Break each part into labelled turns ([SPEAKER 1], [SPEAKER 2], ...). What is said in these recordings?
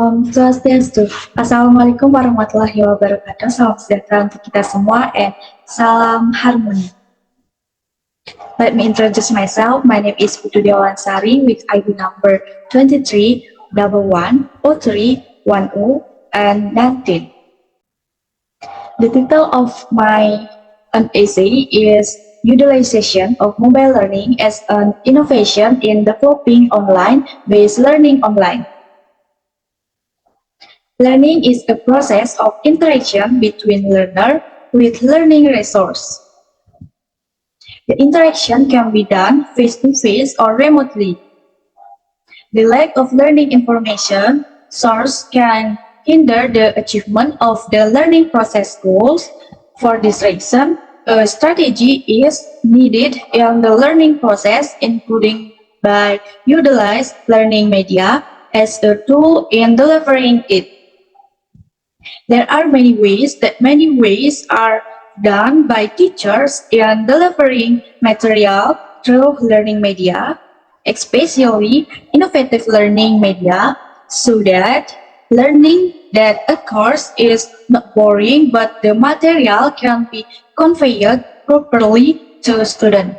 [SPEAKER 1] Swastiastu. Assalamualaikum warahmatullahi wabarakatuh. Salam sejahtera untuk kita semua and salam harmoni. Let me introduce myself. My name is Putu Dewansari with ID number 23 110310 and 19. The title of my essay is Utilization of Mobile Learning as an Innovation in Developing Online-Based Learning Online. Learning is a process of interaction between learner with learning resource. The interaction can be done face-to-face or remotely. The lack of learning information source can hinder the achievement of the learning process goals. For this reason, a strategy is needed in the learning process, including by utilize learning media as a tool in delivering it. There are many ways are done by teachers in delivering material through learning media, especially innovative learning media, so that learning that occurs is not boring, but the material can be conveyed properly to students.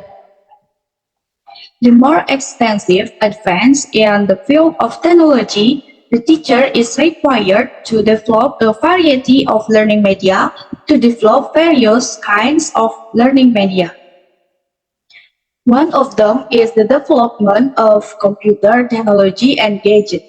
[SPEAKER 1] The more extensive advance in the field of technology, the teacher is required to develop a variety of learning media to develop various kinds of learning media. One of them is the development of computer technology and gadgets.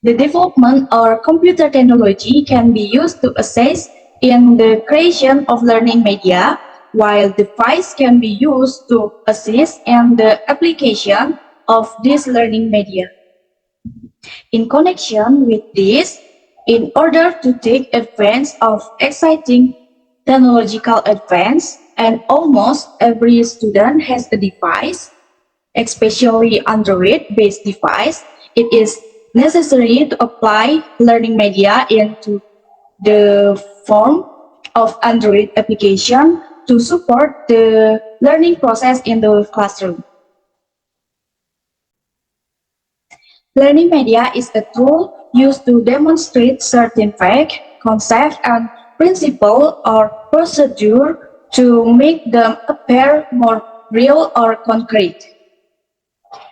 [SPEAKER 1] The development of computer technology can be used to assist in the creation of learning media, while device can be used to assist in the application of this learning media. In connection with this, in order to take advantage of exciting technological advance, and almost every student has a device, especially Android-based device, it is necessary to apply learning media into the form of Android application to support the learning process in the classroom. Learning media is a tool used to demonstrate certain fact, concept, and principle or procedure to make them appear more real or concrete.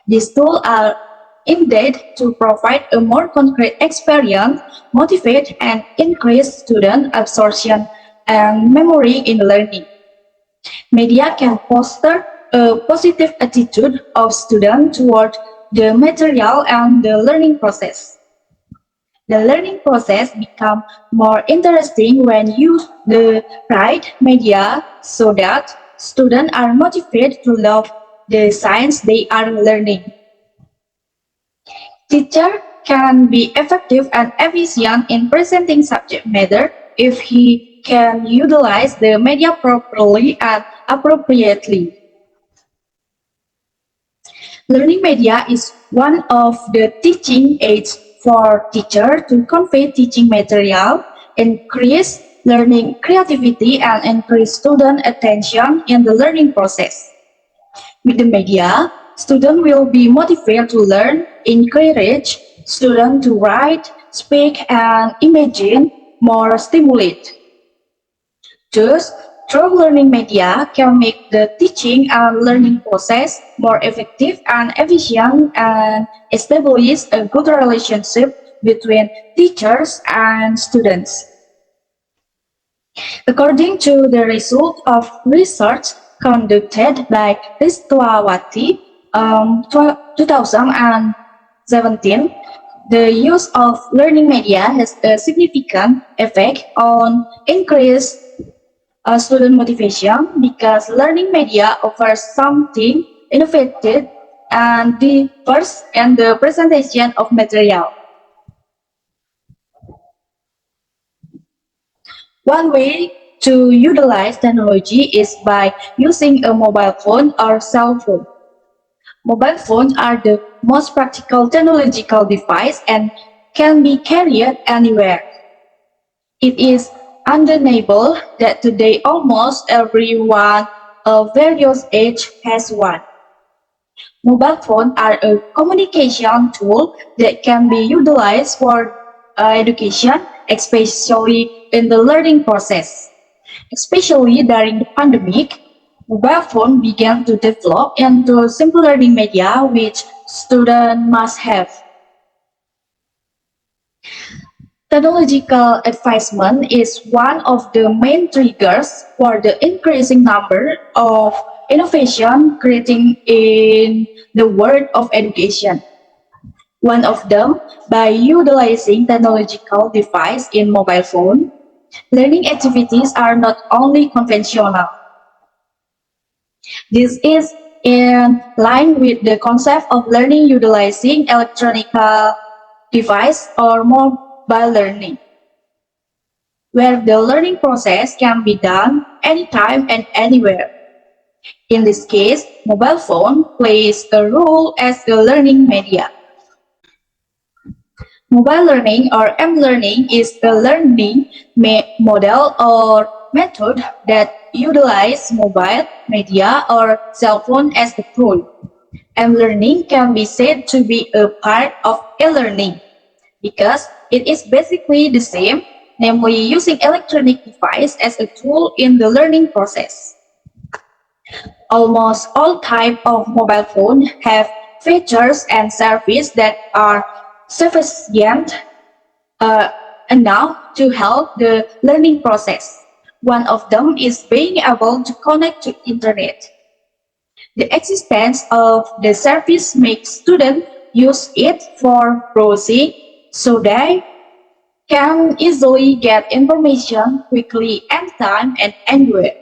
[SPEAKER 1] These tools are intended to provide a more concrete experience, motivate and increase student absorption and memory in learning. Media can foster a positive attitude of students toward the material and the learning process. The learning process becomes more interesting when used the right media so that students are motivated to love the science they are learning. Teacher can be effective and efficient in presenting subject matter if he can utilize the media properly and appropriately. Learning media is one of the teaching aids for teachers to convey teaching material, increase learning creativity, and increase student attention in the learning process. With the media, students will be motivated to learn, encourage students to write, speak, and imagine, more stimulate. Thus, through learning media can make the teaching and learning process more effective and efficient and establish a good relationship between teachers and students. According to the result of research conducted by Ristwawati 2017, the use of learning media has a significant effect on increased student motivation because learning media offers something innovative and diverse in the presentation of material. One way to utilize technology is by using a mobile phone or cell phone. Mobile phones are the most practical technological device and can be carried anywhere. It is undeniable that today almost everyone of various age has one. Mobile phones are a communication tool that can be utilized for education, especially in the learning process. Especially during the pandemic, mobile phone began to develop into simple learning media which students must have. Technological advancement is one of the main triggers for the increasing number of innovation creating in the world of education. One of them, by utilizing technological device in mobile phone, learning activities are not only conventional. This is in line with the concept of learning utilizing electronic device or mobile learning, where the learning process can be done anytime and anywhere. In this case, mobile phone plays a role as a learning media. Mobile learning or M-learning is a learning model or method that utilize mobile media or cell phone as a tool. M-learning can be said to be a part of e-learning because it is basically the same, namely using electronic device as a tool in the learning process. Almost all types of mobile phone have features and services that are sufficient enough to help the learning process. One of them is being able to connect to internet. The existence of the service makes students use it for browsing so they can easily get information quickly anytime and anywhere.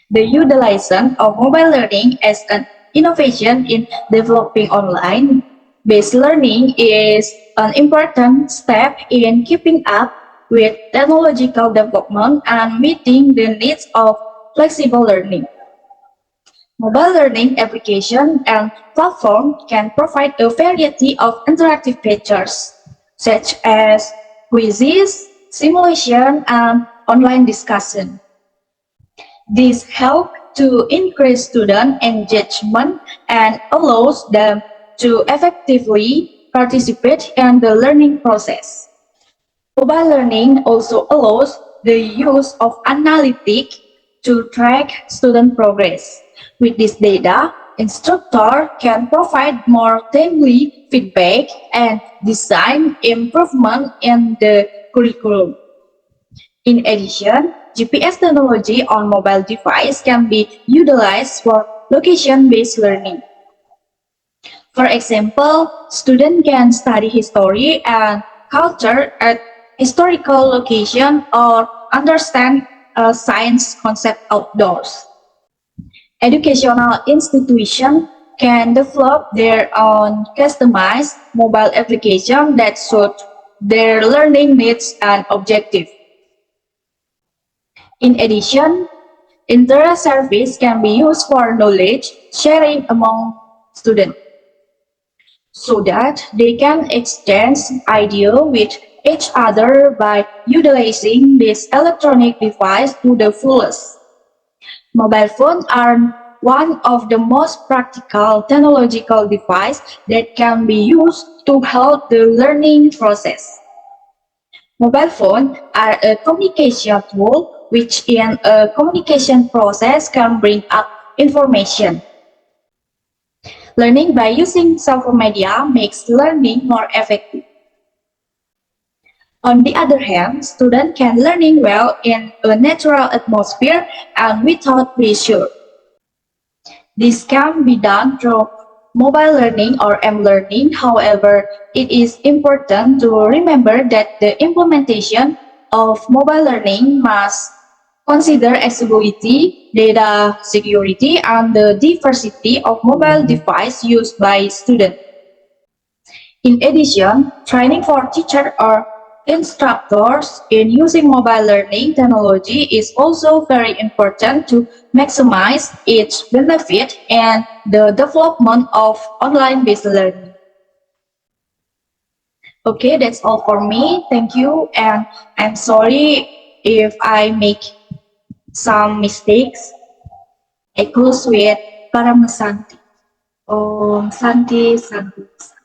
[SPEAKER 1] The utilization of mobile learning as an innovation in developing online-based learning is an important step in keeping up with technological development and meeting the needs of flexible learning. Mobile learning application and platform can provide a variety of interactive features, such as quizzes, simulation, and online discussion. This helps to increase student engagement and allows them to effectively participate in the learning process. Mobile learning also allows the use of analytics to track student progress. With this data, instructor can provide more timely feedback and design improvement in the curriculum. In addition, GPS technology on mobile device can be utilized for location-based learning. For example, students can study history and culture at historical location or understand a science concept outdoors. Educational institutions can develop their own customized mobile application that suit their learning needs and objectives. In addition, internet service can be used for knowledge sharing among students so that they can exchange ideas with each other by utilizing this electronic device to the fullest. Mobile phones are one of the most practical technological devices that can be used to help the learning process. Mobile phones are a communication tool which in a communication process can bring up information. Learning by using social media makes learning more effective. On the other hand, students can learning well in a natural atmosphere and without pressure. This can be done through mobile learning or M-learning. However, it is important to remember that the implementation of mobile learning must consider accessibility, data security, and the diversity of mobile device used by students. In addition, training for teachers or instructors in using mobile learning technology is also very important to maximize its benefit and the development of online-based learning. Okay, that's all for me. Thank you, and I'm sorry if I make some mistakes. I close with Paramasanti. Om Santi Santi.